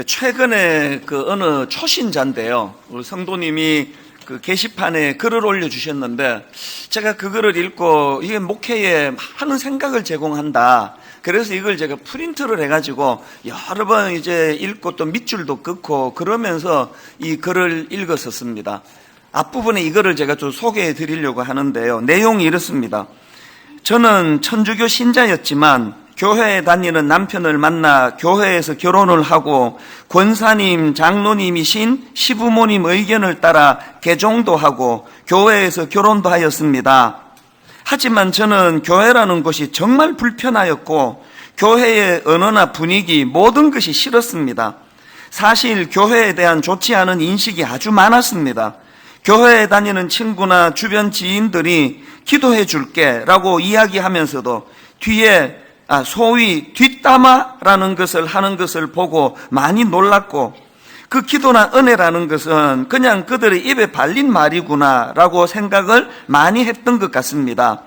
최근에 어느 초신자인데요. 우리 성도님이 게시판에 글을 올려주셨는데, 제가 그 글을 읽고 이게 목회에 많은 생각을 제공한다. 그래서 이걸 제가 프린트를 해가지고 여러 번 이제 읽고 또 밑줄도 긋고 그러면서 이 글을 읽었었습니다. 앞부분에 이거를 제가 좀 소개해 드리려고 하는데요. 내용이 이렇습니다. 저는 천주교 신자였지만 교회에 다니는 남편을 만나 교회에서 결혼을 하고 권사님, 장로님이신 시부모님 의견을 따라 개종도 하고 교회에서 결혼도 하였습니다. 하지만 저는 교회라는 곳이 정말 불편하였고 교회의 언어나 분위기 모든 것이 싫었습니다. 사실 교회에 대한 좋지 않은 인식이 아주 많았습니다. 교회에 다니는 친구나 주변 지인들이 기도해 줄게 라고 이야기하면서도 뒤에 소위 뒷담화라는 것을 하는 것을 보고 많이 놀랐고, 그 기도나 은혜라는 것은 그냥 그들의 입에 발린 말이구나 라고 생각을 많이 했던 것 같습니다.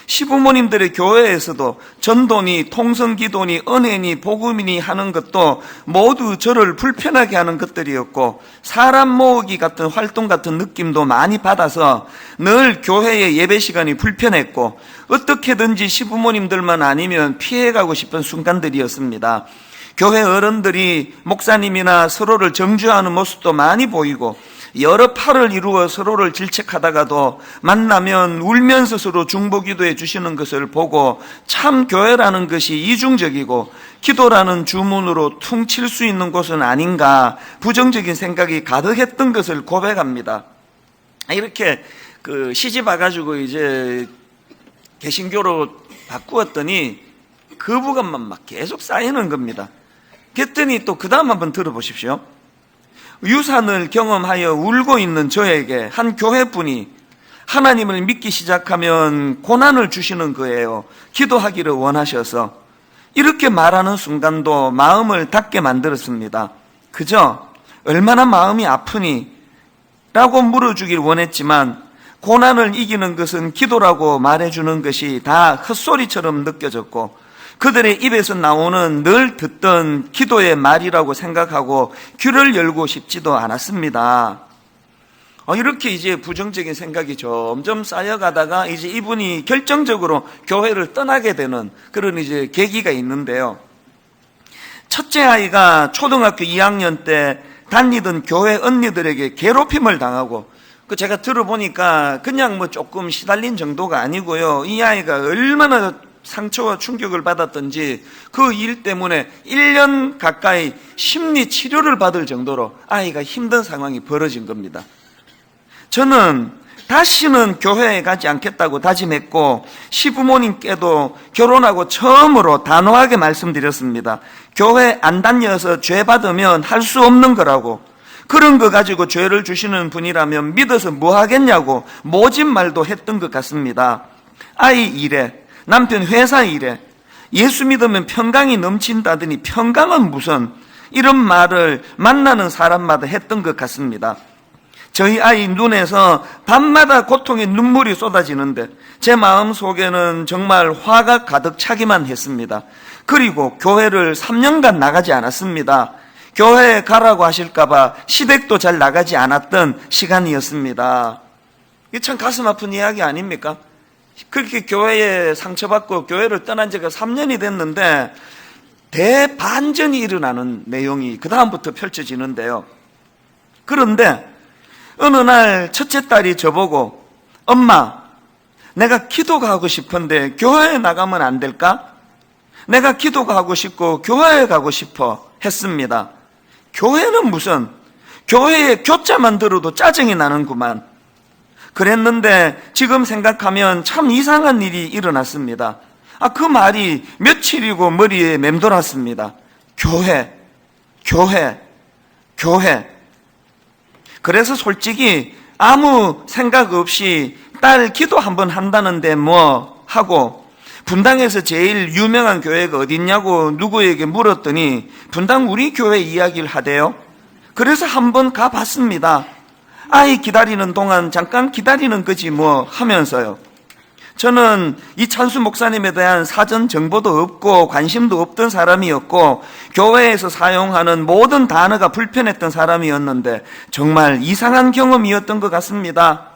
시부모님들의 교회에서도 전도니 통성기도니 은혜니 복음이니 하는 것도 모두 저를 불편하게 하는 것들이었고, 사람 모으기 같은 활동 같은 느낌도 많이 받아서 늘 교회의 예배 시간이 불편했고, 어떻게든지 시부모님들만 아니면 피해가고 싶은 순간들이었습니다. 교회 어른들이 목사님이나 서로를 정죄하는 모습도 많이 보이고, 여러 팔을 이루어 서로를 질책하다가도 만나면 울면서 서로 중보기도해 주시는 것을 보고 참 교회라는 것이 이중적이고 기도라는 주문으로 퉁칠 수 있는 곳은 아닌가 부정적인 생각이 가득했던 것을 고백합니다. 이렇게 시집 와가지고 이제 개신교로 바꾸었더니 거부감만 막 계속 쌓이는 겁니다. 그랬더니 또 그 다음 한번 들어보십시오. 유산을 경험하여 울고 있는 저에게 한 교회분이 하나님을 믿기 시작하면 고난을 주시는 거예요. 기도하기를 원하셔서. 이렇게 말하는 순간도 마음을 닫게 만들었습니다. 그저 얼마나 마음이 아프니? 라고 물어주길 원했지만 고난을 이기는 것은 기도라고 말해주는 것이 다 헛소리처럼 느껴졌고, 그들의 입에서 나오는 늘 듣던 기도의 말이라고 생각하고 귀를 열고 싶지도 않았습니다. 이렇게 이제 부정적인 생각이 점점 쌓여가다가 이제 이분이 결정적으로 교회를 떠나게 되는 그런 이제 계기가 있는데요. 첫째 아이가 초등학교 2학년 때 다니던 교회 언니들에게 괴롭힘을 당하고, 제가 들어보니까 그냥 조금 시달린 정도가 아니고요. 이 아이가 얼마나 상처와 충격을 받았던지 그 일 때문에 1년 가까이 심리 치료를 받을 정도로 아이가 힘든 상황이 벌어진 겁니다. 저는 다시는 교회에 가지 않겠다고 다짐했고, 시부모님께도 결혼하고 처음으로 단호하게 말씀드렸습니다. 교회 안 다녀서 죄 받으면 할 수 없는 거라고, 그런 거 가지고 죄를 주시는 분이라면 믿어서 뭐 하겠냐고 모진 말도 했던 것 같습니다. 아이 일에, 남편 회사 일에 예수 믿으면 평강이 넘친다더니 평강은 무슨, 이런 말을 만나는 사람마다 했던 것 같습니다. 저희 아이 눈에서 밤마다 고통의 눈물이 쏟아지는데 제 마음 속에는 정말 화가 가득 차기만 했습니다. 그리고 교회를 3년간 나가지 않았습니다. 교회에 가라고 하실까봐 시댁도 잘 나가지 않았던 시간이었습니다. 이게 참 가슴 아픈 이야기 아닙니까? 그렇게 교회에 상처받고 교회를 떠난 지가 3년이 됐는데 대반전이 일어나는 내용이 그 다음부터 펼쳐지는데요. 그런데 어느 날 첫째 딸이 저보고, 엄마, 내가 기도가 하고 싶은데 교회에 나가면 안 될까? 내가 기도가 하고 싶고 교회에 가고 싶어 했습니다. 교회는 무슨, 교회의 교자만 들어도 짜증이 나는구만. 그랬는데 지금 생각하면 참 이상한 일이 일어났습니다. 그 말이 며칠이고 머리에 맴돌았습니다. 교회. 그래서 솔직히 아무 생각 없이 딸 기도 한번 한다는데 뭐 하고, 분당에서 제일 유명한 교회가 어딨냐고 누구에게 물었더니 분당 우리 교회 이야기를 하대요. 그래서 한번 가봤습니다. 아이 기다리는 동안 잠깐 기다리는 거지 뭐 하면서요. 저는 이찬수 목사님에 대한 사전 정보도 없고 관심도 없던 사람이었고 교회에서 사용하는 모든 단어가 불편했던 사람이었는데 정말 이상한 경험이었던 것 같습니다.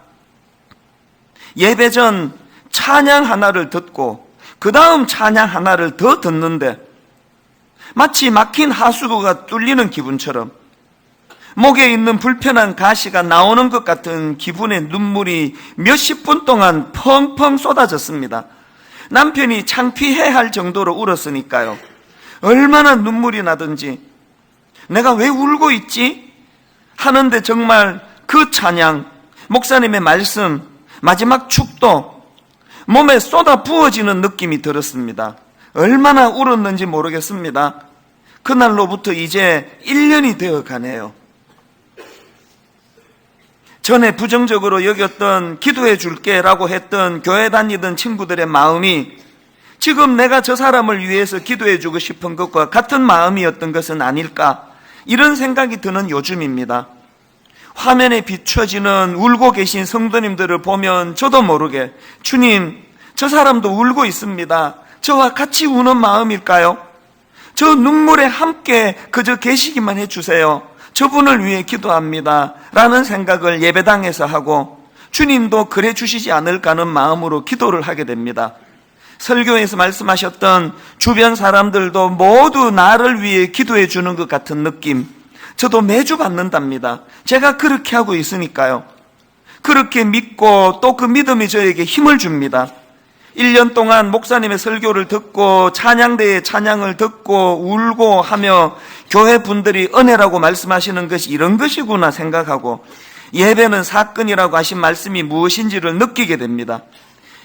예배 전 찬양 하나를 듣고 그 다음 찬양 하나를 더 듣는데 마치 막힌 하수구가 뚫리는 기분처럼 목에 있는 불편한 가시가 나오는 것 같은 기분의 눈물이 몇십 분 동안 펑펑 쏟아졌습니다. 남편이 창피해할 정도로 울었으니까요. 얼마나 눈물이 나든지 내가 왜 울고 있지? 하는데 정말 그 찬양, 목사님의 말씀, 마지막 축도 몸에 쏟아 부어지는 느낌이 들었습니다. 얼마나 울었는지 모르겠습니다. 그날로부터 이제 1년이 되어 가네요. 전에 부정적으로 여겼던 기도해 줄게라고 했던 교회 다니던 친구들의 마음이 지금 내가 저 사람을 위해서 기도해 주고 싶은 것과 같은 마음이었던 것은 아닐까, 이런 생각이 드는 요즘입니다. 화면에 비춰지는 울고 계신 성도님들을 보면 저도 모르게 주님, 저 사람도 울고 있습니다. 저와 같이 우는 마음일까요? 저 눈물에 함께 그저 계시기만 해주세요. 저분을 위해 기도합니다 라는 생각을 예배당에서 하고 주님도 그래 주시지 않을까 하는 마음으로 기도를 하게 됩니다. 설교에서 말씀하셨던 주변 사람들도 모두 나를 위해 기도해 주는 것 같은 느낌, 저도 매주 받는답니다. 제가 그렇게 하고 있으니까요. 그렇게 믿고 또 그 믿음이 저에게 힘을 줍니다. 1년 동안 목사님의 설교를 듣고 찬양대의 찬양을 듣고 울고 하며 교회 분들이 은혜라고 말씀하시는 것이 이런 것이구나 생각하고 예배는 사건이라고 하신 말씀이 무엇인지를 느끼게 됩니다.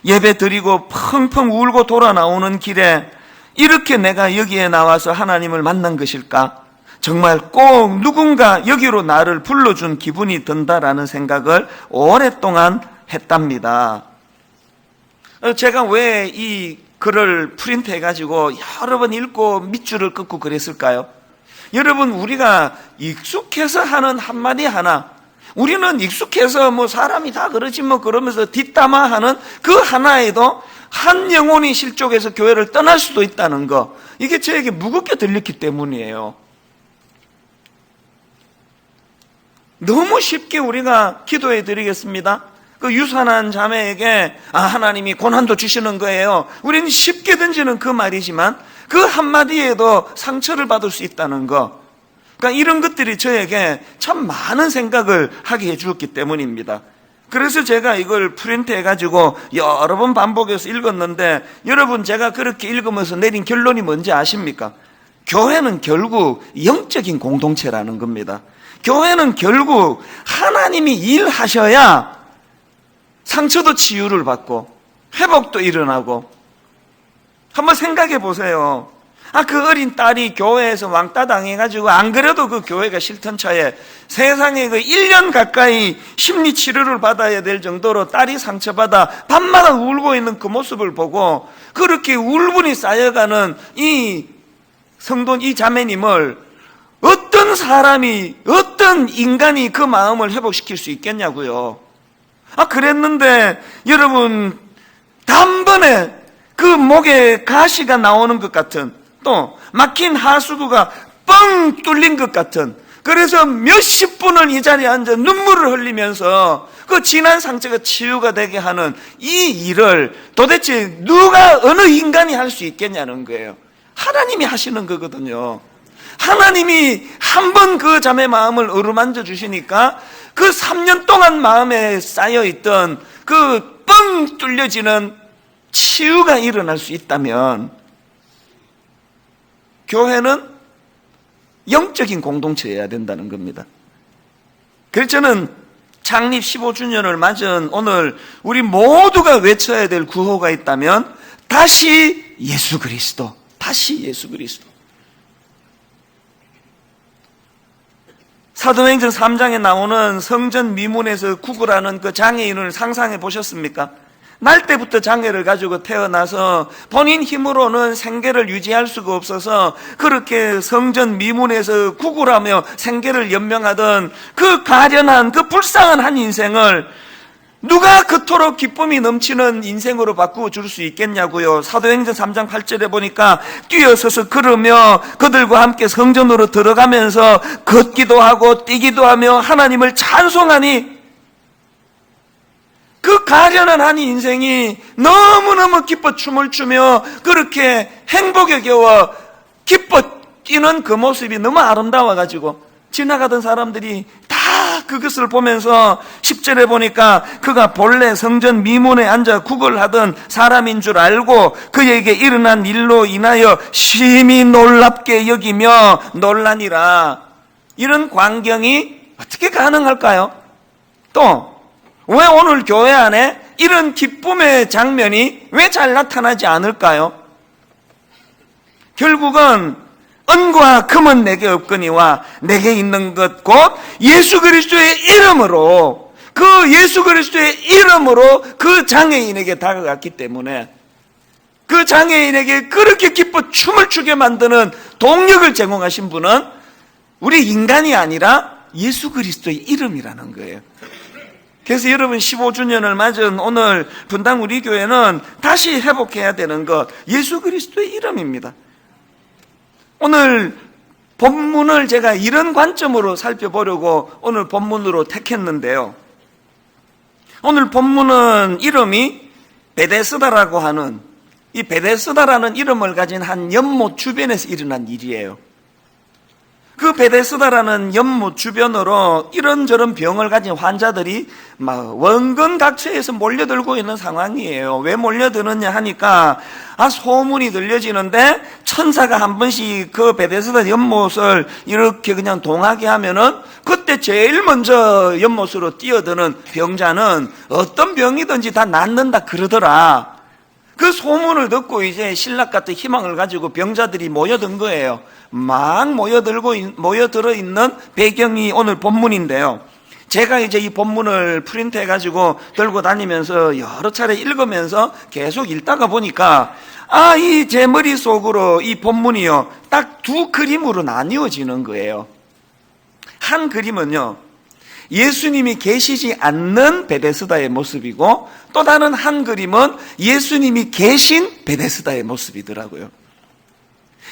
예배 드리고 펑펑 울고 돌아 나오는 길에 이렇게 내가 여기에 나와서 하나님을 만난 것일까? 정말 꼭 누군가 여기로 나를 불러준 기분이 든다라는 생각을 오랫동안 했답니다. 제가 왜 이 글을 프린트해가지고 여러 번 읽고 밑줄을 긋고 그랬을까요? 여러분, 우리가 익숙해서 하는 한마디 하나, 우리는 익숙해서 뭐 사람이 다 그러지 뭐 그러면서 뒷담화하는 그 하나에도 한 영혼이 실족해서 교회를 떠날 수도 있다는 거, 이게 저에게 무겁게 들렸기 때문이에요. 너무 쉽게 우리가 기도해 드리겠습니다. 그 유산한 자매에게 하나님이 고난도 주시는 거예요. 우리는 쉽게 던지는 그 말이지만 그 한마디에도 상처를 받을 수 있다는 거, 그러니까 이런 것들이 저에게 참 많은 생각을 하게 해주었기 때문입니다. 그래서 제가 이걸 프린트해가지고 여러 번 반복해서 읽었는데, 여러분, 제가 그렇게 읽으면서 내린 결론이 뭔지 아십니까? 교회는 결국 영적인 공동체라는 겁니다. 교회는 결국 하나님이 일하셔야 상처도 치유를 받고 회복도 일어나고. 한번 생각해 보세요. 그 어린 딸이 교회에서 왕따 당해가지고 안 그래도 그 교회가 싫던 차에 세상에 그 1년 가까이 심리 치료를 받아야 될 정도로 딸이 상처받아 밤마다 울고 있는 그 모습을 보고 그렇게 울분이 쌓여가는 이 성도, 이 자매님을 어떤 사람이, 어떤 인간이 그 마음을 회복시킬 수 있겠냐고요. 그랬는데 여러분, 단번에 그 목에 가시가 나오는 것 같은, 또 막힌 하수구가 뻥 뚫린 것 같은, 그래서 몇십 분을 이 자리에 앉아 눈물을 흘리면서 그 지난 상처가 치유가 되게 하는 이 일을 도대체 누가, 어느 인간이 할 수 있겠냐는 거예요. 하나님이 하시는 거거든요. 하나님이 한 번 그 자매 마음을 어루만져 주시니까 그 3년 동안 마음에 쌓여있던 그 뻥 뚫려지는 치유가 일어날 수 있다면 교회는 영적인 공동체여야 된다는 겁니다. 그래서 저는 창립 15주년을 맞은 오늘 우리 모두가 외쳐야 될 구호가 있다면 다시 예수 그리스도, 다시 예수 그리스도. 사도행전 3장에 나오는 성전 미문에서 구걸하는 그 장애인을 상상해 보셨습니까? 날 때부터 장애를 가지고 태어나서 본인 힘으로는 생계를 유지할 수가 없어서 그렇게 성전 미문에서 구걸하며 생계를 연명하던 그 가련한, 그 불쌍한 한 인생을 누가 그토록 기쁨이 넘치는 인생으로 바꾸어 줄 수 있겠냐고요. 사도행전 3장 8절에 보니까 뛰어서서 걸으며 그들과 함께 성전으로 들어가면서 걷기도 하고 뛰기도 하며 하나님을 찬송하니, 그 가련한 한 인생이 너무너무 기뻐 춤을 추며 그렇게 행복에 겨워 기뻐 뛰는 그 모습이 너무 아름다워가지고 지나가던 사람들이 다 그것을 보면서 10절에 보니까 그가 본래 성전 미문에 앉아 구걸하던 사람인 줄 알고 그에게 일어난 일로 인하여 심히 놀랍게 여기며 놀라니라. 이런 광경이 어떻게 가능할까요? 또 왜 오늘 교회 안에 이런 기쁨의 장면이 왜 잘 나타나지 않을까요? 결국은 은과 금은 내게 없거니와 내게 있는 것 곧 예수 그리스도의 이름으로, 그 예수 그리스도의 이름으로 그 장애인에게 다가갔기 때문에 그 장애인에게 그렇게 기뻐 춤을 추게 만드는 동력을 제공하신 분은 우리 인간이 아니라 예수 그리스도의 이름이라는 거예요. 그래서 여러분 15주년을 맞은 오늘 분당 우리 교회는 다시 회복해야 되는 것, 예수 그리스도의 이름입니다. 오늘 본문을 제가 이런 관점으로 살펴보려고 오늘 본문으로 택했는데요. 오늘 본문은 이름이 베데스다라고 하는, 이 베데스다라는 이름을 가진 한 연못 주변에서 일어난 일이에요. 그 베데스다라는 연못 주변으로 이런저런 병을 가진 환자들이 막 원근각처에서 몰려들고 있는 상황이에요. 왜 몰려드느냐 하니까 소문이 들려지는데 천사가 한 번씩 그 베데스다 연못을 이렇게 그냥 동하게 하면은 그때 제일 먼저 연못으로 뛰어드는 병자는 어떤 병이든지 다 낫는다 그러더라. 그 소문을 듣고 이제 신락 같은 희망을 가지고 병자들이 모여든 거예요. 막 모여들어 있는 배경이 오늘 본문인데요. 제가 이제 이 본문을 프린트해 가지고 들고 다니면서 여러 차례 읽으면서 계속 읽다가 보니까 이 제 머릿속으로 이 본문이요, 딱 두 그림으로 나뉘어지는 거예요. 한 그림은요, 예수님이 계시지 않는 베데스다의 모습이고, 또 다른 한 그림은 예수님이 계신 베데스다의 모습이더라고요.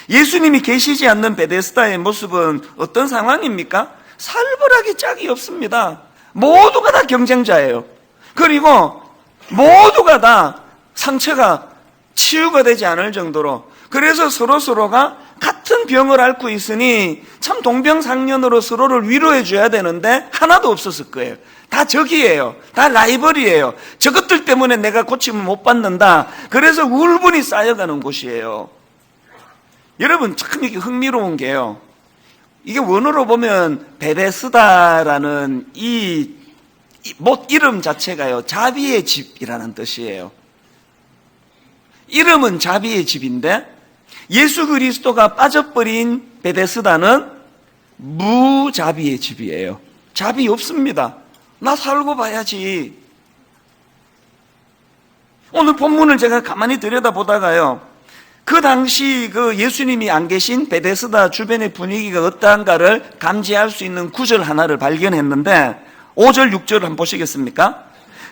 예수님이 계시지 않는 베데스다의 모습은 어떤 상황입니까? 살벌하게 짝이 없습니다. 모두가 다 경쟁자예요. 그리고 모두가 다 상처가 치유가 되지 않을 정도로, 그래서 서로가 같은 병을 앓고 있으니 참 동병상련으로 서로를 위로해 줘야 되는데 하나도 없었을 거예요. 다 적이에요. 다 라이벌이에요. 저것들 때문에 내가 고침을 못 받는다. 그래서 울분이 쌓여가는 곳이에요. 여러분, 참 이게 흥미로운 게요, 이게 원어로 보면 베데스다라는 이 못 이름 자체가요, 자비의 집이라는 뜻이에요. 이름은 자비의 집인데 예수 그리스도가 빠져버린 베데스다는 무자비의 집이에요. 자비 없습니다. 나 살고 봐야지. 오늘 본문을 제가 가만히 들여다보다가요, 그 당시 그 예수님이 안 계신 베데스다 주변의 분위기가 어떠한가를 감지할 수 있는 구절 하나를 발견했는데 5절 6절 한번 보시겠습니까?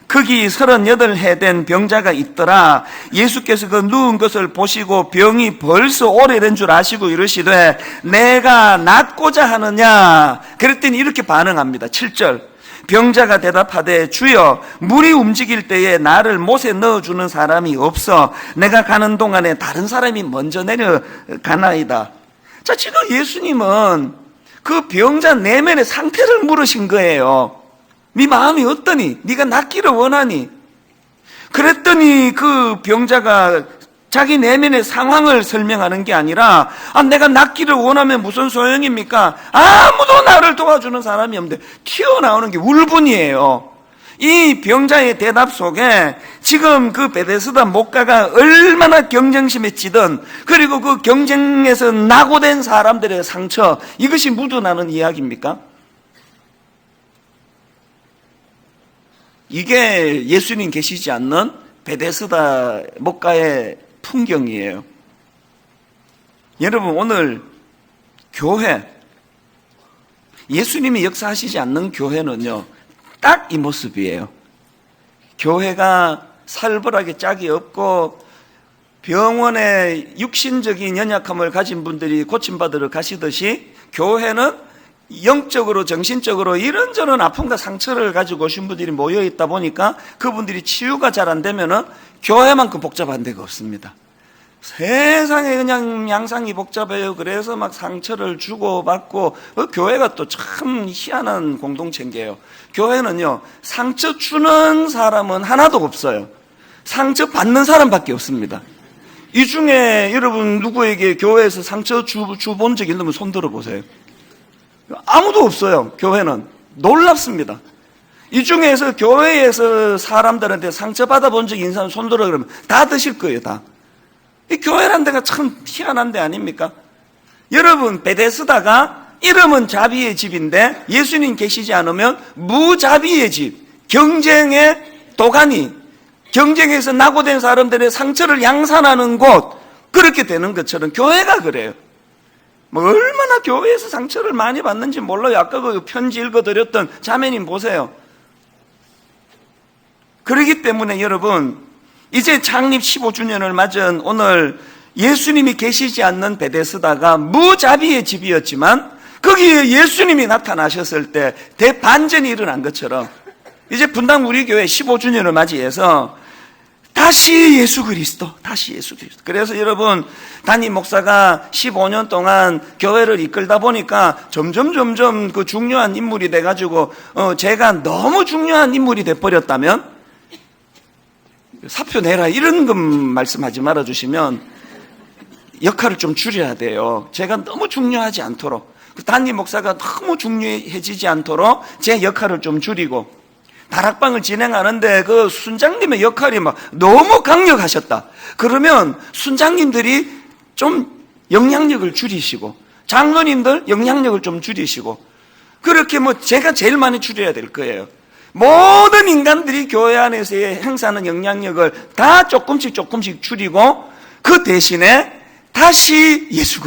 거기 38해 된 병자가 있더라. 예수께서 그 누운 것을 보시고 병이 벌써 오래된 줄 아시고 이르시되 내가 낫고자 하느냐? 그랬더니 이렇게 반응합니다. 7절. 병자가 대답하되 주여, 물이 움직일 때에 나를 못에 넣어주는 사람이 없어 내가 가는 동안에 다른 사람이 먼저 내려가나이다. 자, 지금 예수님은 그 병자 내면의 상태를 물으신 거예요. 네 마음이 어떠니? 네가 낫기를 원하니? 그랬더니 그 병자가 자기 내면의 상황을 설명하는 게 아니라 내가 낫기를 원하면 무슨 소용입니까? 아무도 나를 도와주는 사람이 없는데 튀어나오는 게 울분이에요. 이 병자의 대답 속에 지금 그 베데스다 목가가 얼마나 경쟁심에 찌든, 그리고 그 경쟁에서 낙오된 사람들의 상처, 이것이 묻어나는 이야기입니까? 이게 예수님 계시지 않는 베데스다 목가의 풍경이에요. 여러분, 오늘 교회, 예수님이 역사하시지 않는 교회는요, 딱 이 모습이에요. 교회가 살벌하게 짝이 없고 병원에 육신적인 연약함을 가진 분들이 고침받으러 가시듯이 교회는 영적으로 정신적으로 이런저런 아픔과 상처를 가지고 오신 분들이 모여있다 보니까 그분들이 치유가 잘 안 되면은 교회만큼 복잡한 데가 없습니다. 세상에 그냥 양상이 복잡해요. 그래서 막 상처를 주고받고, 교회가 또 참 희한한 공동체인게요. 교회는요, 상처 주는 사람은 하나도 없어요. 상처 받는 사람밖에 없습니다. 이 중에 여러분 누구에게 교회에서 상처 본 적 있으면 손 들어보세요. 아무도 없어요. 교회는. 놀랍습니다. 이 중에서 교회에서 사람들한테 상처받아 본 적 있는 사람 손 들어 그러면 다 드실 거예요. 다. 이 교회란 데가 참 희한한 데 아닙니까? 여러분, 베데스다가 이름은 자비의 집인데 예수님 계시지 않으면 무자비의 집, 경쟁의 도가니, 경쟁에서 낙오된 사람들의 상처를 양산하는 곳, 그렇게 되는 것처럼 교회가 그래요. 뭐 얼마나 교회에서 상처를 많이 받는지 몰라요. 아까 그 편지 읽어드렸던 자매님 보세요. 그렇기 때문에 여러분, 이제 창립 15주년을 맞은 오늘 예수님이 계시지 않는 베데스다가 무자비의 집이었지만 거기에 예수님이 나타나셨을 때 대반전이 일어난 것처럼 이제 분당 우리 교회 15주년을 맞이해서 다시 예수 그리스도. 그래서 여러분, 담임 목사가 15년 동안 교회를 이끌다 보니까 점점 그 중요한 인물이 돼가지고, 제가 너무 중요한 인물이 돼버렸다면, 사표 내라, 이런 것 말씀하지 말아주시면, 역할을 좀 줄여야 돼요. 제가 너무 중요하지 않도록, 담임 목사가 너무 중요해지지 않도록 제 역할을 좀 줄이고, 다락방을 진행하는데 그 순장님의 역할이 막 너무 강력하셨다. 그러면 순장님들이 좀 영향력을 줄이시고, 장로님들 영향력을 좀 줄이시고, 그렇게 뭐 제가 제일 많이 줄여야 될 거예요. 모든 인간들이 교회 안에서의 행사하는 영향력을 다 조금씩 줄이고, 그 대신에 다시 예수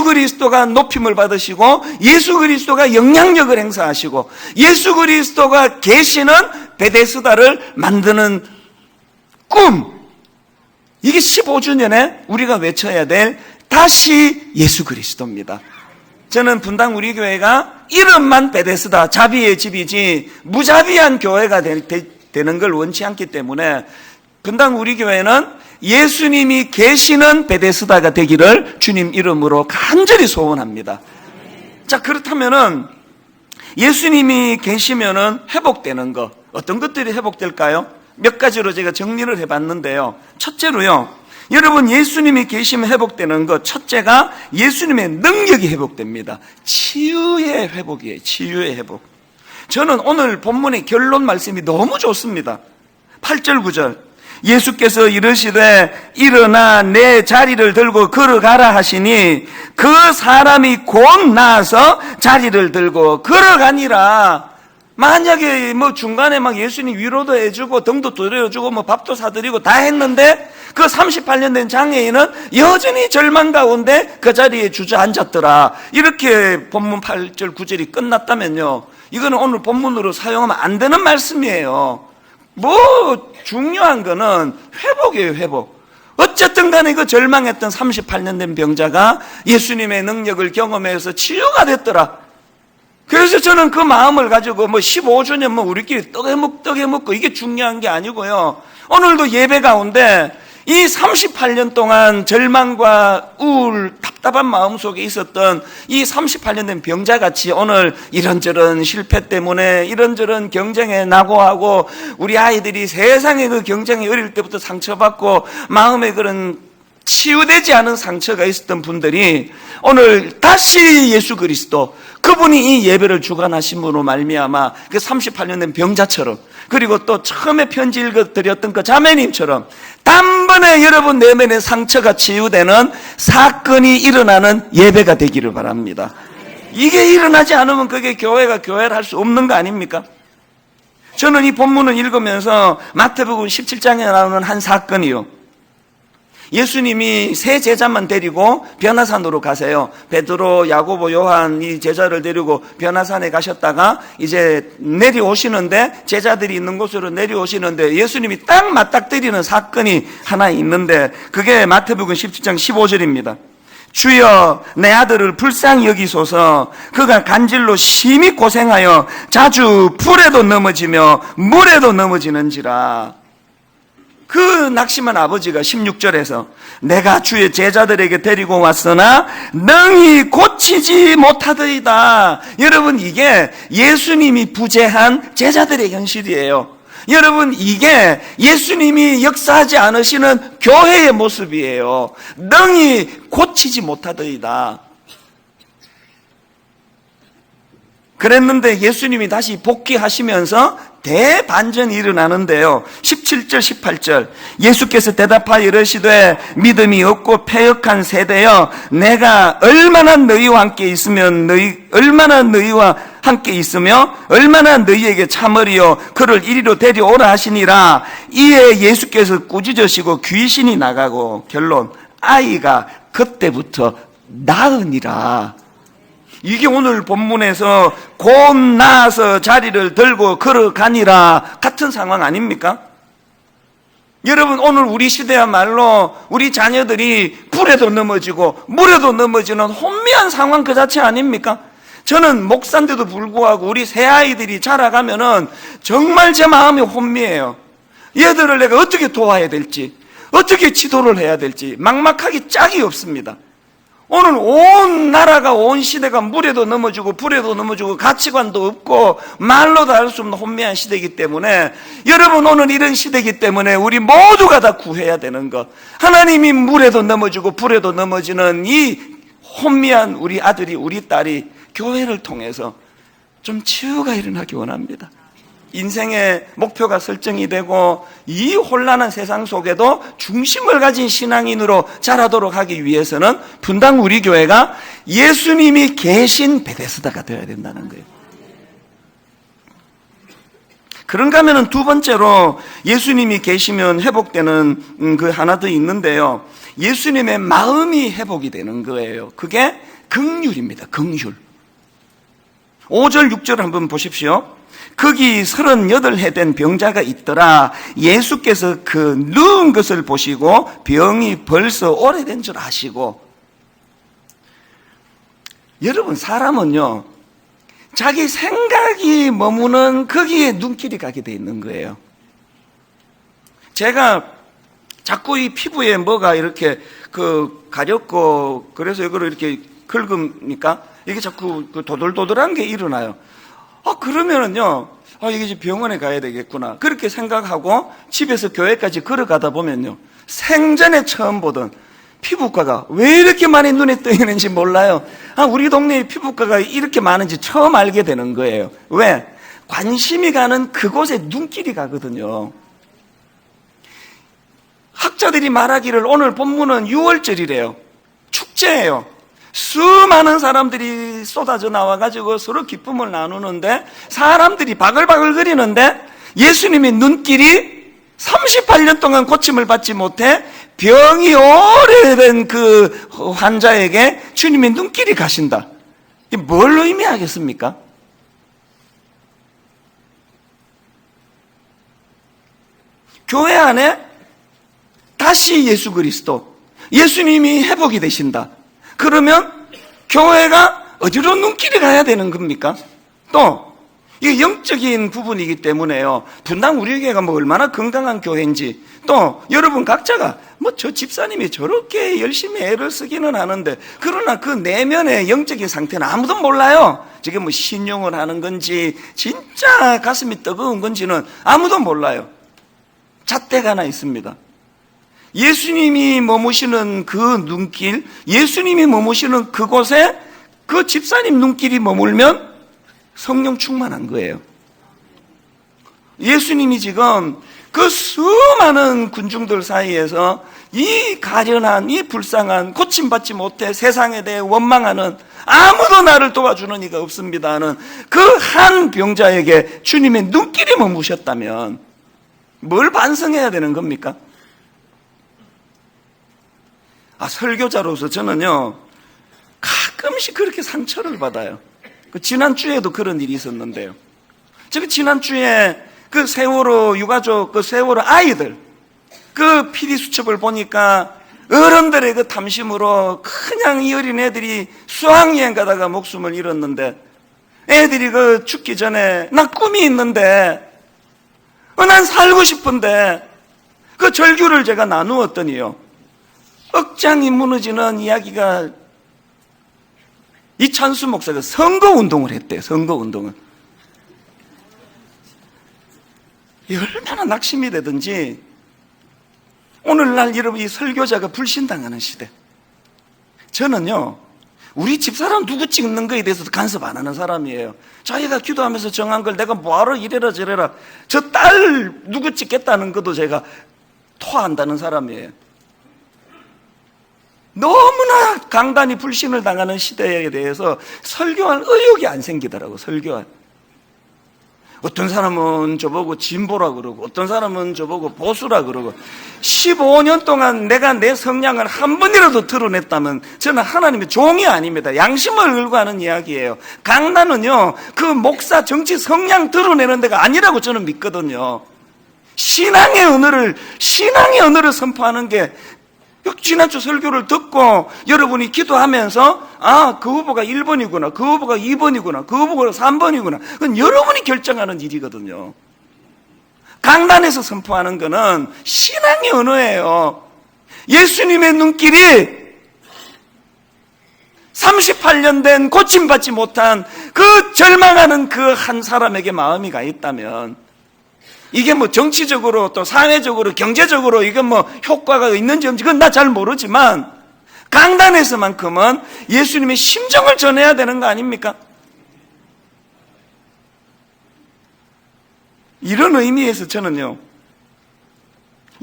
그리스도가 높임을 받으시고, 예수 그리스도가 영향력을 행사하시고, 예수 그리스도가 계시는 베데스다를 만드는 꿈, 이게 15주년에 우리가 외쳐야 될 다시 예수 그리스도입니다. 저는 분당 우리 교회가 이름만 베데스다, 자비의 집이지 무자비한 교회가 되는 걸 원치 않기 때문에 분당 우리 교회는 예수님이 계시는 베데스다가 되기를 주님 이름으로 간절히 소원합니다. 자, 그렇다면은 예수님이 계시면은 회복되는 것, 어떤 것들이 회복될까요? 몇 가지로 제가 정리를 해봤는데요. 첫째로요, 여러분, 예수님이 계시면 회복되는 것, 첫째가 예수님의 능력이 회복됩니다. 치유의 회복이에요. 치유의 회복. 저는 오늘 본문의 결론 말씀이 너무 좋습니다. 8절 9절. 예수께서 이르시되 일어나 내 자리를 들고 걸어가라 하시니 그 사람이 곧 나아서 자리를 들고 걸어가니라. 만약에 뭐 중간에 막 예수님 위로도 해주고 등도 두드려주고 뭐 밥도 사드리고 다 했는데 그 38년 된 장애인은 여전히 절망 가운데 그 자리에 주저앉았더라. 이렇게 본문 8절 9절이 끝났다면요, 이거는 오늘 본문으로 사용하면 안 되는 말씀이에요. 뭐 중요한 거는 회복이에요. 회복. 어쨌든 간에 그 절망했던 38년 된 병자가 예수님의 능력을 경험해서 치유가 됐더라. 그래서 저는 그 마음을 가지고 뭐 15주년 뭐 우리끼리 떡 해먹고 이게 중요한 게 아니고요, 오늘도 예배 가운데 이 38년 동안 절망과 우울, 답답한 마음속에 있었던 이 38년 된 병자같이 오늘 이런저런 실패 때문에 이런저런 경쟁에 낙오하고 우리 아이들이 세상의 그 경쟁에 어릴 때부터 상처받고 마음에 그런 치유되지 않은 상처가 있었던 분들이 오늘 다시 예수 그리스도, 그분이 이 예배를 주관하심으로 말미암아 그 38년 된 병자처럼, 그리고 또 처음에 편지 읽어드렸던 그 자매님처럼 단번에 여러분 내면의 상처가 치유되는 사건이 일어나는 예배가 되기를 바랍니다. 이게 일어나지 않으면 그게 교회가 교회를 할 수 없는 거 아닙니까? 저는 이 본문을 읽으면서 마태복음 17장에 나오는 한 사건이요, 예수님이 세 제자만 데리고 변화산으로 가세요. 베드로, 야고보, 요한 이 제자를 데리고 변화산에 가셨다가 이제 내려오시는데, 제자들이 있는 곳으로 내려오시는데 예수님이 딱 맞닥뜨리는 사건이 하나 있는데, 그게 마태복음 17장 15절입니다. 주여, 내 아들을 불쌍히 여기소서. 그가 간질로 심히 고생하여 자주 불에도 넘어지며 물에도 넘어지는지라. 그 낙심한 아버지가 16절에서 내가 주의 제자들에게 데리고 왔으나 능히 고치지 못하더이다. 여러분, 이게 예수님이 부재한 제자들의 현실이에요. 여러분, 이게 예수님이 역사하지 않으시는 교회의 모습이에요. 능히 고치지 못하더이다. 그랬는데 예수님이 다시 복귀하시면서 대반전이 일어나는데요. 17절 18절 예수께서 대답하여 이르시되 믿음이 없고 패역한 세대여, 내가 얼마나 너희와 함께 있으며 얼마나 너희에게 참으리요. 그를 이리로 데려오라 하시니라. 이에 예수께서 꾸짖으시고 귀신이 나가고, 결론, 아이가 그때부터 나으니라. 이게 오늘 본문에서 곧 나아서 자리를 들고 걸어가니라 같은 상황 아닙니까? 여러분, 오늘 우리 시대야말로 우리 자녀들이 불에도 넘어지고 물에도 넘어지는 혼미한 상황 그 자체 아닙니까? 저는 목사인데도 불구하고 우리 새아이들이 자라가면은 정말 제 마음이 혼미해요. 얘들을 내가 어떻게 도와야 될지, 어떻게 지도를 해야 될지 막막하기 짝이 없습니다. 오늘 온 나라가, 온 시대가 물에도 넘어지고 불에도 넘어지고 가치관도 없고 말로도 할 수 없는 혼미한 시대이기 때문에, 여러분, 오늘 이런 시대이기 때문에 우리 모두가 다 구해야 되는 것, 하나님이 물에도 넘어지고 불에도 넘어지는 이 혼미한 우리 아들이, 우리 딸이 교회를 통해서 좀 치유가 일어나기 원합니다. 인생의 목표가 설정이 되고 이 혼란한 세상 속에도 중심을 가진 신앙인으로 자라도록 하기 위해서는 분당 우리 교회가 예수님이 계신 베데스다가 되어야 된다는 거예요. 그런가 하면 두 번째로 예수님이 계시면 회복되는 그 하나 더 있는데요. 예수님의 마음이 회복이 되는 거예요. 그게 긍휼입니다. 긍휼. 5절 6절 한번 보십시오. 거기 38해 된 병자가 있더라. 예수께서 그 누운 것을 보시고 병이 벌써 오래된 줄 아시고. 여러분, 사람은요, 자기 생각이 머무는 거기에 눈길이 가게 돼 있는 거예요. 제가 자꾸 이 피부에 뭐가 이렇게 가렵고, 그래서 이거를 이렇게 긁으니까 이게 자꾸 도돌도돌한 게 일어나요. 그러면은요, 이게 이제 병원에 가야 되겠구나, 그렇게 생각하고 집에서 교회까지 걸어가다 보면요, 생전에 처음 보던 피부과가 왜 이렇게 많이 눈에 띄는지 몰라요. 우리 동네에 피부과가 이렇게 많은지 처음 알게 되는 거예요. 왜? 관심이 가는 그곳에 눈길이 가거든요. 학자들이 말하기를 오늘 본문은 6월절이래요. 축제예요. 수많은 사람들이 쏟아져 나와가지고 서로 기쁨을 나누는데, 사람들이 바글바글 거리는데 예수님의 눈길이 38년 동안 고침을 받지 못해 병이 오래된 그 환자에게 주님의 눈길이 가신다. 이게 뭘 의미하겠습니까? 교회 안에 다시 예수 그리스도, 예수님이 회복이 되신다. 그러면 교회가 어디로 눈길이 가야 되는 겁니까? 또 이게 영적인 부분이기 때문에요. 분당 우리 교회가 얼마나 건강한 교회인지, 또 여러분 각자가 저 집사님이 저렇게 열심히 애를 쓰기는 하는데, 그러나 그 내면의 영적인 상태는 아무도 몰라요. 저게 신용을 하는 건지 진짜 가슴이 뜨거운 건지는 아무도 몰라요. 잣대가 하나 있습니다. 예수님이 머무시는 그 눈길, 예수님이 머무시는 그곳에 그 집사님 눈길이 머물면 성령 충만한 거예요. 예수님이 지금 그 수많은 군중들 사이에서 이 가련한, 이 불쌍한, 고침받지 못해 세상에 대해 원망하는, 아무도 나를 도와주는 이가 없습니다 하는 그 한 병자에게 주님의 눈길이 머무셨다면 뭘 반성해야 되는 겁니까? 설교자로서 저는요, 가끔씩 그렇게 상처를 받아요. 지난주에도 그런 일이 있었는데요. 제가 지난주에 그 세월호 유가족, 그 세월호 아이들, 그 PD 수첩을 보니까 어른들의 그 탐심으로 그냥 이 어린 애들이 수학여행 가다가 목숨을 잃었는데, 애들이 그 죽기 전에 나 꿈이 있는데, 난 살고 싶은데, 그 절규를 제가 나누었더니요, 억장이 무너지는 이야기가, 이찬수 목사가 선거운동을 했대요. 선거운동을. 얼마나 낙심이 되든지 오늘날 여러분, 이 설교자가 불신당하는 시대. 저는요, 우리 집사람 누구 찍는 거에 대해서도 간섭 안 하는 사람이에요. 자기가 기도하면서 정한 걸 내가 뭐하러 이래라 저래라, 저 딸 누구 찍겠다는 것도 제가 토한다는 사람이에요. 너무나 강단이 불신을 당하는 시대에 대해서 설교할 의욕이 안 생기더라고. 설교할. 어떤 사람은 저보고 진보라 그러고, 어떤 사람은 저보고 보수라 그러고. 15년 동안 내가 내 성향을 한 번이라도 드러냈다면 저는 하나님의 종이 아닙니다. 양심을 걸고 하는 이야기예요. 강단은요, 그 목사 정치 성향 드러내는 데가 아니라고 저는 믿거든요. 신앙의 언어를 선포하는 게, 지난주 설교를 듣고 여러분이 기도하면서 그 후보가 1번이구나, 그 후보가 2번이구나, 그 후보가 3번이구나, 그건 여러분이 결정하는 일이거든요. 강단에서 선포하는 거는 신앙의 언어예요. 예수님의 눈길이 38년 된 고침받지 못한 그 절망하는 그 한 사람에게 마음이 가 있다면, 이게 뭐 정치적으로 또 사회적으로 경제적으로 이게 뭐 효과가 있는지 없는지 그건 나 잘 모르지만, 강단에서만큼은 예수님의 심정을 전해야 되는 거 아닙니까? 이런 의미에서 저는요,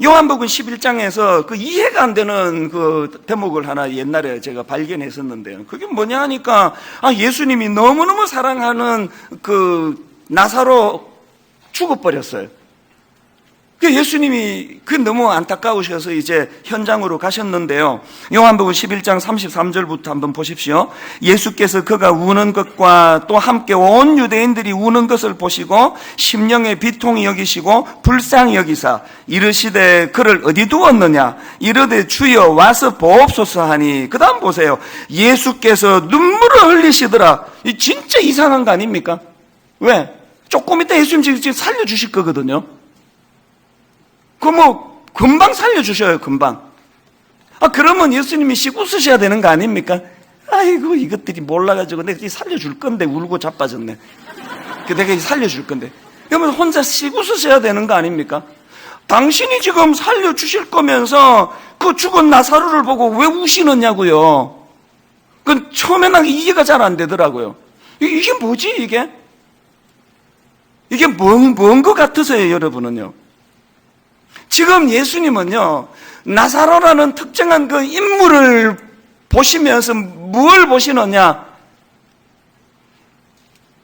요한복음 11장에서 그 이해가 안 되는 그 대목을 하나 옛날에 제가 발견했었는데요. 그게 뭐냐 하니까, 예수님이 너무너무 사랑하는 그 나사로 죽어버렸어요. 예수님이 너무 안타까우셔서 이제 현장으로 가셨는데요. 요한복음 11장 33절부터 한번 보십시오. 예수께서 그가 우는 것과 또 함께 온 유대인들이 우는 것을 보시고 심령의 비통이 여기시고 불쌍히 여기사 이르시되 그를 어디 두었느냐? 이르되 주여 와서 보옵소서 하니, 그 다음 보세요. 예수께서 눈물을 흘리시더라. 이 진짜 이상한 거 아닙니까? 왜? 조금 이따 예수님 지금 살려주실 거거든요. 금방 살려주셔요, 금방. 그러면 예수님이 씩 웃으셔야 되는 거 아닙니까? 아이고, 이것들이 몰라가지고 내가 살려줄 건데, 울고 자빠졌네. 내가 살려줄 건데. 그러면 혼자 씩 웃으셔야 되는 거 아닙니까? 당신이 지금 살려주실 거면서 그 죽은 나사로를 보고 왜 우시느냐고요. 그건 처음에는 이해가 잘 안 되더라고요. 이게 뭐지, 이게? 이게 뭔 것 같으세요, 여러분은요? 지금 예수님은요, 나사로라는 특정한 그 인물을 보시면서 뭘 보시느냐?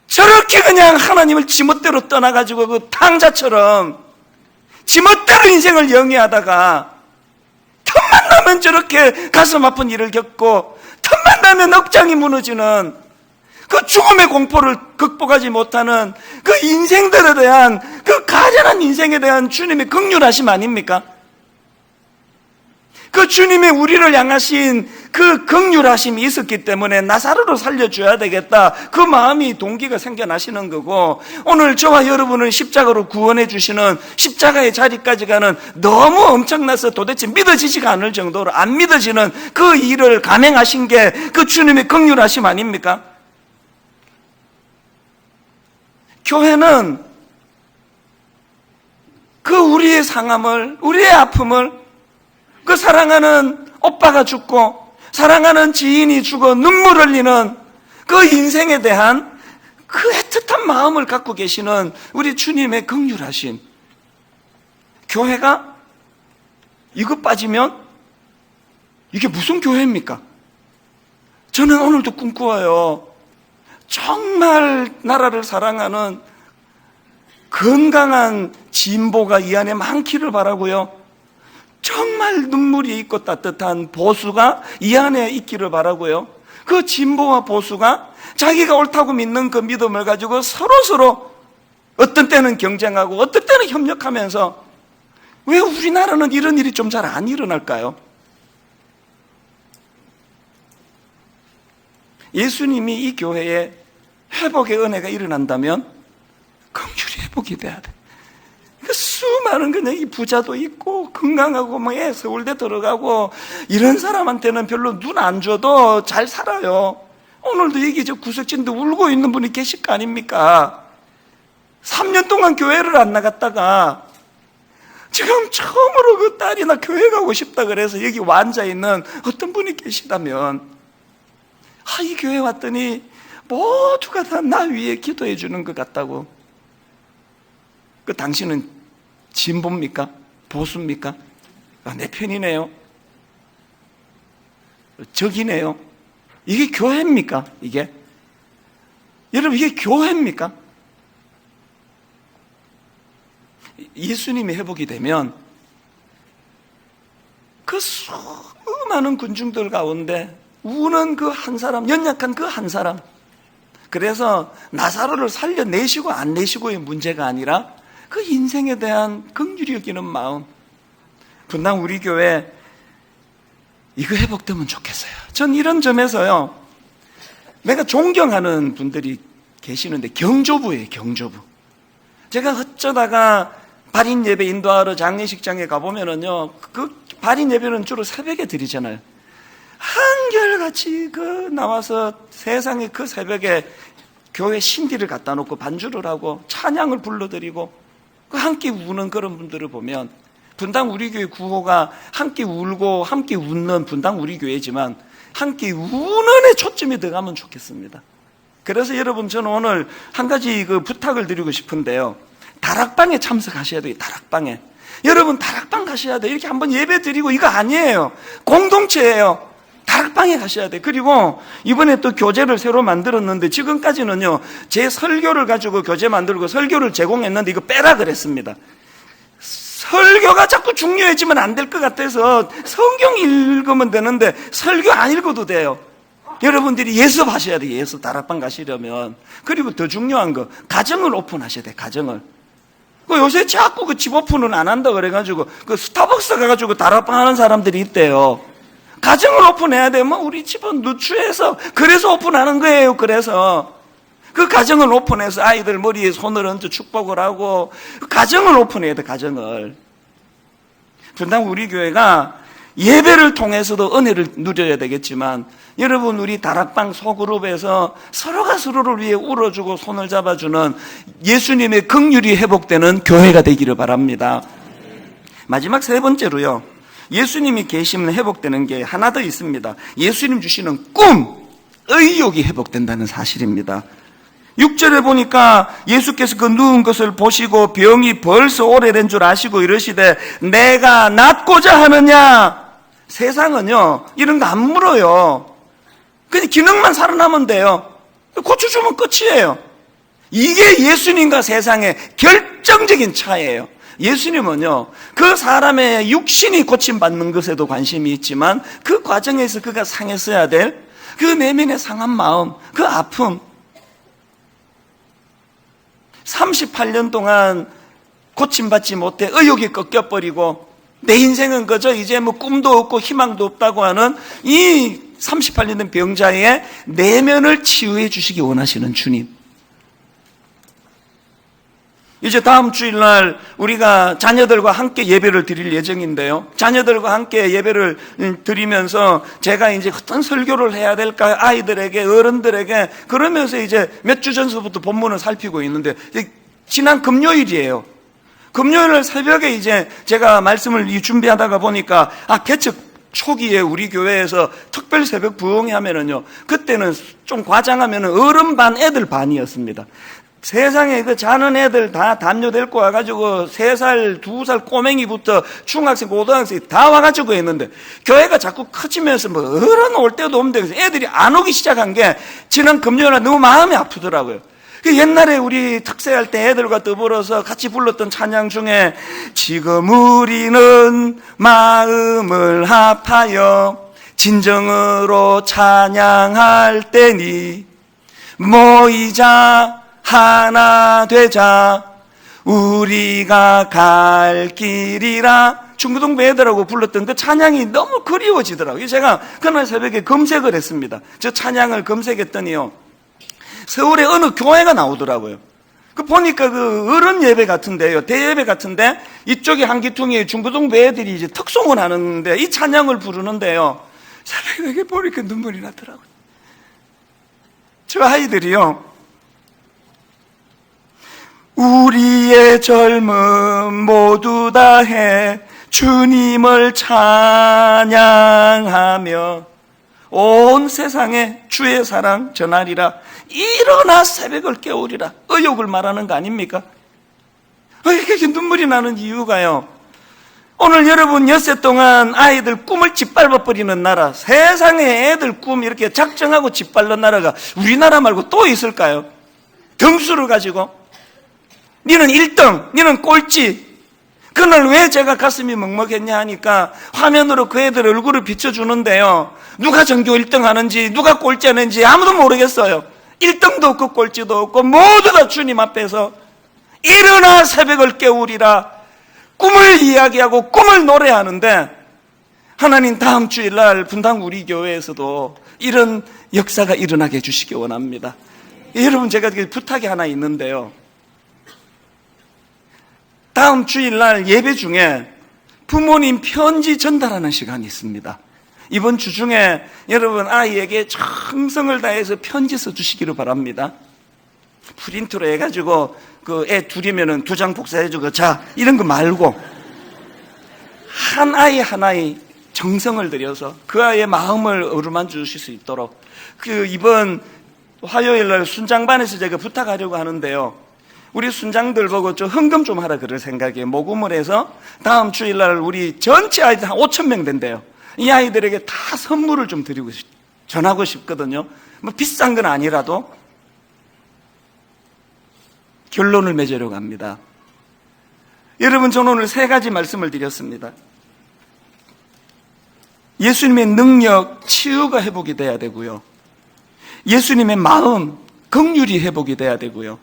저렇게 그냥 하나님을 지멋대로 떠나가지고 그 탕자처럼 지멋대로 인생을 영위하다가 틈만 나면 저렇게 가슴 아픈 일을 겪고 틈만 나면 억장이 무너지는 그 죽음의 공포를 극복하지 못하는 그 인생들에 대한, 그 가련한 인생에 대한 주님의 긍휼하심 아닙니까? 그 주님의 우리를 향하신 그 긍휼하심이 있었기 때문에 나사로를 살려줘야 되겠다, 그 마음이 동기가 생겨나시는 거고, 오늘 저와 여러분을 십자가로 구원해 주시는 십자가의 자리까지 가는 너무 엄청나서 도대체 믿어지지가 않을 정도로 안 믿어지는 그 일을 감행하신 게 그 주님의 긍휼하심 아닙니까? 교회는 그 우리의 상함을, 우리의 아픔을, 그 사랑하는 오빠가 죽고 사랑하는 지인이 죽어 눈물 흘리는 그 인생에 대한 그 애틋한 마음을 갖고 계시는 우리 주님의 긍휼하심. 교회가 이거 빠지면 이게 무슨 교회입니까? 저는 오늘도 꿈꾸어요. 정말 나라를 사랑하는 건강한 진보가 이 안에 많기를 바라고요. 정말 눈물이 있고 따뜻한 보수가 이 안에 있기를 바라고요. 그 진보와 보수가 자기가 옳다고 믿는 그 믿음을 가지고 서로 어떤 때는 경쟁하고 어떤 때는 협력하면서, 왜 우리나라는 이런 일이 좀 잘 안 일어날까요? 예수님이 이 교회에 회복의 은혜가 일어난다면 긍휼히 회복이 돼야 돼. 수많은 그냥 이 부자도 있고 건강하고 뭐 서울대 들어가고 이런 사람한테는 별로 눈 안 줘도 잘 살아요. 오늘도 여기 저 구석진도 울고 있는 분이 계실 거 아닙니까? 3년 동안 교회를 안 나갔다가 지금 처음으로 그 딸이나 교회 가고 싶다 그래서 여기 와 앉아 있는 어떤 분이 계시다면, 이 교회 왔더니 모두가 다 나 위에 기도해 주는 것 같다고. 그 당신은 진보입니까? 보수입니까? 내 편이네요. 적이네요. 이게 교회입니까? 이게? 여러분, 이게 교회입니까? 예수님이 회복이 되면 그 수많은 군중들 가운데 우는 그 한 사람, 연약한 그 한 사람, 그래서 나사로를 살려내시고 안 내시고의 문제가 아니라 그 인생에 대한 긍휼히 여기는 마음, 분당 우리 교회 이거 회복되면 좋겠어요. 전 이런 점에서요, 내가 존경하는 분들이 계시는데 경조부예요. 경조부. 제가 어쩌다가 발인 예배 인도하러 장례식장에 가보면은요, 그 발인 예배는 주로 새벽에 드리잖아요. 한결같이 그 나와서 세상에 그 새벽에 교회 신디를 갖다 놓고 반주를 하고 찬양을 불러드리고 그 함께 우는 그런 분들을 보면, 분당 우리 교회 구호가 함께 울고 함께 웃는 분당 우리 교회지만 함께 우는 에 초점이 들어가면 좋겠습니다. 그래서 여러분, 저는 오늘 한 가지 그 부탁을 드리고 싶은데요, 다락방에 참석하셔야 돼요. 다락방에. 여러분, 다락방 가셔야 돼요. 이렇게 한번 예배 드리고 이거 아니에요. 공동체예요. 다락방에 가셔야 돼요. 그리고 이번에 또 교재를 새로 만들었는데, 지금까지는요 제 설교를 가지고 교재 만들고 설교를 제공했는데 이거 빼라 그랬습니다. 설교가 자꾸 중요해지면 안 될 것 같아서 성경 읽으면 되는데 설교 안 읽어도 돼요. 여러분들이 예습하셔야 돼요. 예습. 다락방 가시려면. 그리고 더 중요한 거, 가정을 오픈하셔야 돼요. 가정을. 요새 자꾸 그 집 오픈은 안 한다 그래가지고 그 스타벅스 가가지고 다락방 하는 사람들이 있대요. 가정을 오픈해야 돼요. 우리 집은 누추해서 그래서 오픈하는 거예요. 그래서 그 가정을 오픈해서 아이들 머리에 손을 얹어 축복을 하고 가정을 오픈해야 돼. 가정을. 분당 우리 교회가 예배를 통해서도 은혜를 누려야 되겠지만, 여러분, 우리 다락방 소그룹에서 서로가 서로를 위해 울어주고 손을 잡아주는 예수님의 긍휼이 회복되는 교회가 되기를 바랍니다. 마지막 세 번째로요, 예수님이 계시면 회복되는 게 하나 더 있습니다. 예수님 주시는 꿈, 의욕이 회복된다는 사실입니다. 6절에 보니까 예수께서 그 누운 것을 보시고 병이 벌써 오래된 줄 아시고 이러시되 내가 낫고자 하느냐. 세상은요 이런 거 안 물어요. 그냥 기능만 살아나면 돼요. 고쳐 주면 끝이에요. 이게 예수님과 세상의 결정적인 차이예요. 예수님은요 그 사람의 육신이 고침받는 것에도 관심이 있지만 그 과정에서 그가 상했어야 될 그 내면의 상한 마음, 그 아픔, 38년 동안 고침받지 못해 의욕이 꺾여버리고 내 인생은 그저 이제 꿈도 없고 희망도 없다고 하는 이 38년 된 병자의 내면을 치유해 주시기 원하시는 주님. 이제 다음 주일날 우리가 자녀들과 함께 예배를 드릴 예정인데요, 자녀들과 함께 예배를 드리면서 제가 이제 어떤 설교를 해야 될까, 아이들에게, 어른들에게, 그러면서 이제 몇 주 전서부터 본문을 살피고 있는데, 지난 금요일이에요. 금요일 새벽에 이제 제가 말씀을 준비하다가 보니까 개척 초기에 우리 교회에서 특별 새벽 부흥회 하면은요, 그때는 좀 과장하면은 어른 반 애들 반이었습니다. 세상에 그 자는 애들 다 담요 데리고 와가지고 3살, 2살 꼬맹이부터 중학생, 고등학생 다 와가지고 했는데, 교회가 자꾸 커지면서 어른 올 때도 없는데 애들이 안 오기 시작한 게 지난 금요일에 너무 마음이 아프더라고요. 그 옛날에 우리 특세할 때 애들과 더불어서 같이 불렀던 찬양 중에 지금 우리는 마음을 합하여 진정으로 찬양할 때니 모이자 하나 되자 우리가 갈 길이라 중고등부 애들하고 불렀던 그 찬양이 너무 그리워지더라고요. 제가 그날 새벽에 검색을 했습니다. 저 찬양을 검색했더니요, 서울에 어느 교회가 나오더라고요. 그 보니까 그 어른 예배 같은데요, 대예배 같은데 이쪽에 한기퉁이 중고등부 애들이 이제 특송을 하는데 이 찬양을 부르는데요, 새벽에 보니까 눈물이 나더라고요. 저 아이들이요, 우리의 젊음 모두 다해 주님을 찬양하며 온 세상에 주의 사랑 전하리라. 일어나 새벽을 깨우리라. 의욕을 말하는 거 아닙니까? 왜 이렇게 눈물이 나는 이유가요, 오늘 여러분 엿새 동안 아이들 꿈을 짓밟아버리는 나라, 세상에 애들 꿈 이렇게 작정하고 짓밟는 나라가 우리나라 말고 또 있을까요? 등수를 가지고 니는 1등, 니는 꼴찌. 그날 왜 제가 가슴이 먹먹했냐 하니까 화면으로 그 애들 얼굴을 비춰주는데요, 누가 전교 1등 하는지 누가 꼴찌 하는지 아무도 모르겠어요. 1등도 없고 꼴찌도 없고 모두 다 주님 앞에서 일어나 새벽을 깨우리라 꿈을 이야기하고 꿈을 노래하는데, 하나님 다음 주일날 분당 우리 교회에서도 이런 역사가 일어나게 해주시기 원합니다. 여러분, 제가 부탁이 하나 있는데요, 다음 주일날 예배 중에 부모님 편지 전달하는 시간이 있습니다. 이번 주 중에 여러분 아이에게 정성을 다해서 편지 써주시기를 바랍니다. 프린트로 해가지고 그 애 둘이면은 2장 복사해주고 자 이런 거 말고 한 아이 한 아이 정성을 들여서 그 아이의 마음을 어루만져 주실 수 있도록 그 이번 화요일날 순장반에서 제가 부탁하려고 하는데요, 우리 순장들 보고 좀 헌금 좀 하라 그럴 생각이에요. 모금을 해서 다음 주일날 우리 전체 아이들 한 5,000명 된대요. 이 아이들에게 다 선물을 좀 드리고 전하고 싶거든요. 뭐 비싼 건 아니라도. 결론을 맺으려고 합니다. 여러분, 저는 오늘 3가지 말씀을 드렸습니다. 예수님의 능력, 치유가 회복이 돼야 되고요, 예수님의 마음, 긍휼이 회복이 돼야 되고요,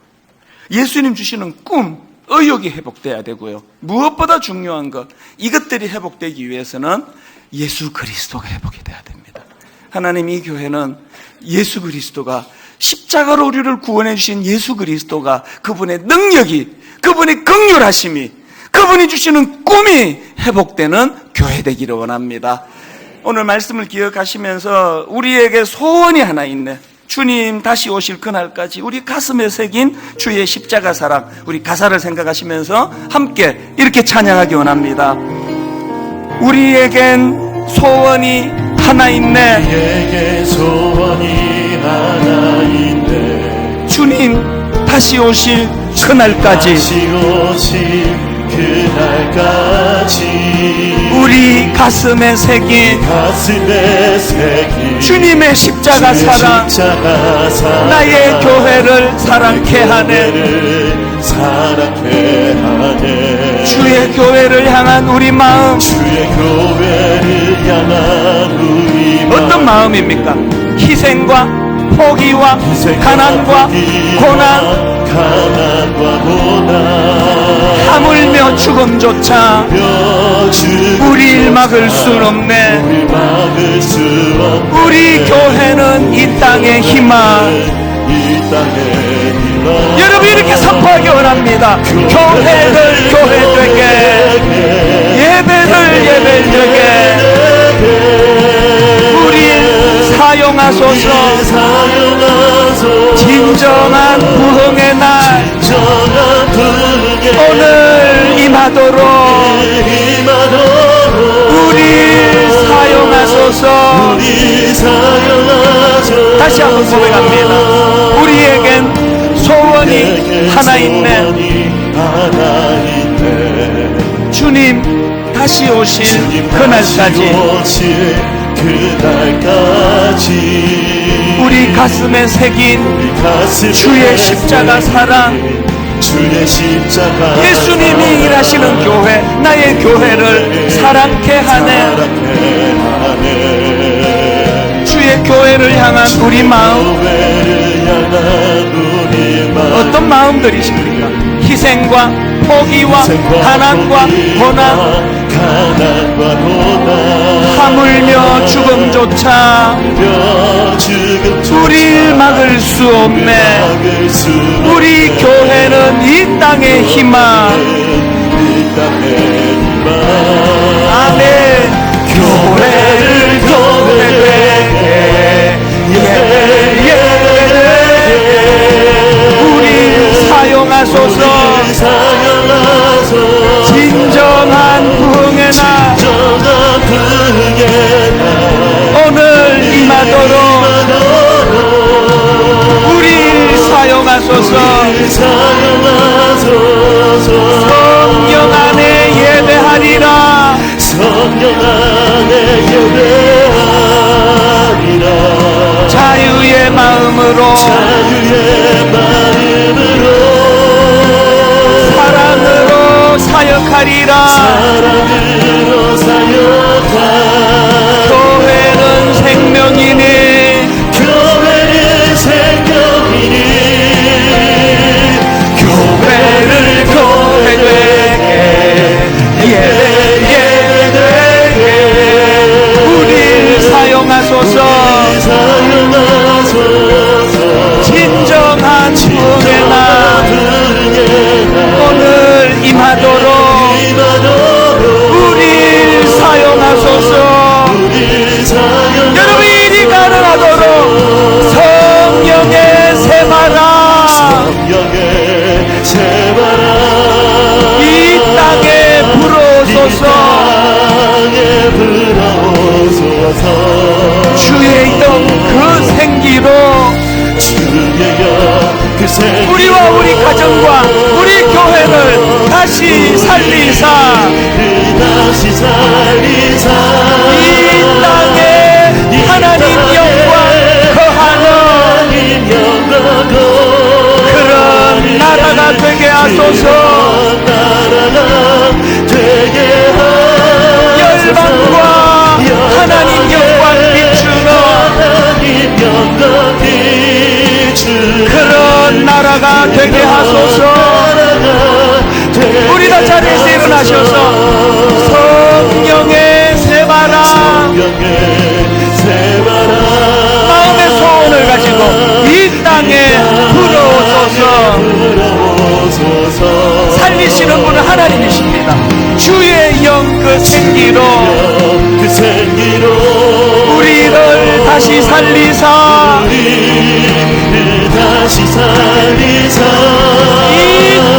예수님 주시는 꿈, 의욕이 회복돼야 되고요, 무엇보다 중요한 것, 이것들이 회복되기 위해서는 예수 그리스도가 회복이 돼야 됩니다. 하나님, 이 교회는 예수 그리스도가 십자가로 우리를 구원해 주신 예수 그리스도가, 그분의 능력이, 그분의 긍휼하심이, 그분이 주시는 꿈이 회복되는 교회 되기를 원합니다. 오늘 말씀을 기억하시면서 우리에게 소원이 하나 있네. 주님 다시 오실 그날까지 우리 가슴에 새긴 주의 십자가 사랑, 우리 가사를 생각하시면서 함께 이렇게 찬양하기 원합니다. 우리에겐 소원이 하나 있네. 우리에게 소원이 하나 있네. 주님 다시 오실 그날까지, 다시 오실 그날까지 우리 가슴에 새긴 주님의 십자가 사랑, 나의 교회를 사랑케 하네. 주의 교회를 향한 우리 마음, 주의 교회를 향한 우리 마음, 어떤 마음입니까? 희생과 포기와 가난과 고난, 하물며 죽음조차 우리를 막을 순 없네. 우리 교회는 이 땅의 희망. 여러분, 이렇게 선포하기 원합니다. 교회를 교회되게, 예배를 예배되게 우리 사용하소서. 진정한 부흥의 날 오늘 임하도록 우리 사용하소서. 다시 한번 고백합니다. 우리에겐 소원이 하나 있네. 주님 다시 오실 그날까지 그날까지 우리 가슴에 새긴 우리 가슴에 주의 십자가 사랑, 주의 십자가 예수님이 일하시는 교회, 나의 교회를 사랑케 하네. 주의 교회를 향한 우리 마음, 교회를 향한 우리 마음 어떤 마음들이십니까? 희생과 포기와 가난과 고난, 하물며 죽음조차 우릴 막을 수 없네. 우리 교회는 이 땅의 희망. 아멘. 교회를 교회되게 우리 사용하소서. 진정한 부흥의 날 오늘 임하도록 우리 사용하소서. 성령 안에 예배하리라. 자유의 마음으로 사랑으로 사역하리라. 교회는 생명이니 교회를 교회되게 예배되게 우릴 사용하소서. 진정한 부흥의 날 오늘 임하도록 우릴 사용하소서. 여러분 일이 가능하도록 성령의 새바람 이 땅에 불어오소서. 주의 영 그 생기로 우리와 우리 가정과 우리 교회를 다시 살리사 이 땅에 하나님 영광 거하는 그런 나라가 되게 하소서. 열방과 하나님 영광 비추는 그런 나라가 되게 하소서. 우리 다 자리에서 일어나셔서 성령의 새바람 마음의 소원을 가지고 이 땅에 불어오소서. 살리시는 분은 하나님이십니다. 주의 영 그 생기로 우리를 다시 살리사 이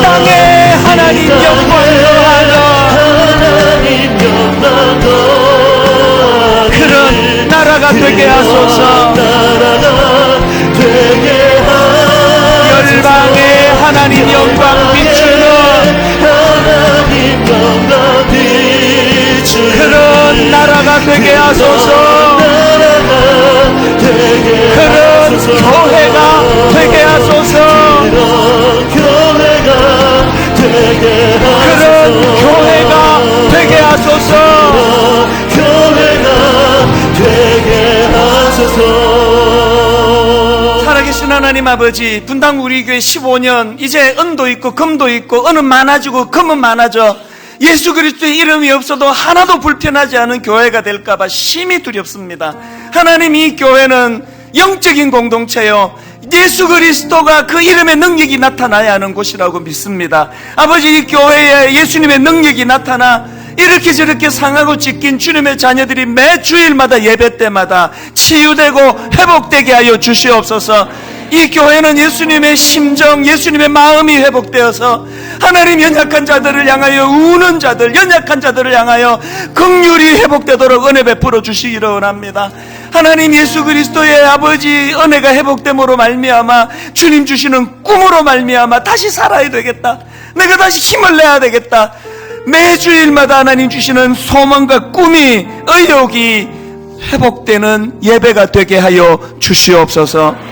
땅에 하나님 영광을 하여 그런 나라가 되게 하소서. 열방에 하나님 영광 비추는 그런 나라가 되게 하소서. 그런 교회가 되게 하소서. 그런 교회가 되게 하소서. 살아계신 하나님 아버지, 분당 우리 교회 15년 이제 은도 있고 금도 있고 은은 많아지고 금은 많아져 예수 그리스도의 이름이 없어도 하나도 불편하지 않은 교회가 될까봐 심히 두렵습니다. 하나님, 이 교회는 영적인 공동체요, 예수 그리스도가 그 이름의 능력이 나타나야 하는 곳이라고 믿습니다. 아버지, 이 교회에 예수님의 능력이 나타나 이렇게 저렇게 상하고 찢긴 주님의 자녀들이 매 주일마다 예배 때마다 치유되고 회복되게 하여 주시옵소서. 이 교회는 예수님의 심정, 예수님의 마음이 회복되어서 하나님, 연약한 자들을 향하여, 우는 자들, 연약한 자들을 향하여 긍휼이 회복되도록 은혜 베풀어 주시기를 원합니다. 하나님, 예수 그리스도의 아버지 은혜가 회복됨으로 말미암아 주님 주시는 꿈으로 말미암아 다시 살아야 되겠다, 내가 다시 힘을 내야 되겠다, 매주일마다 하나님 주시는 소망과 꿈이, 의욕이 회복되는 예배가 되게 하여 주시옵소서.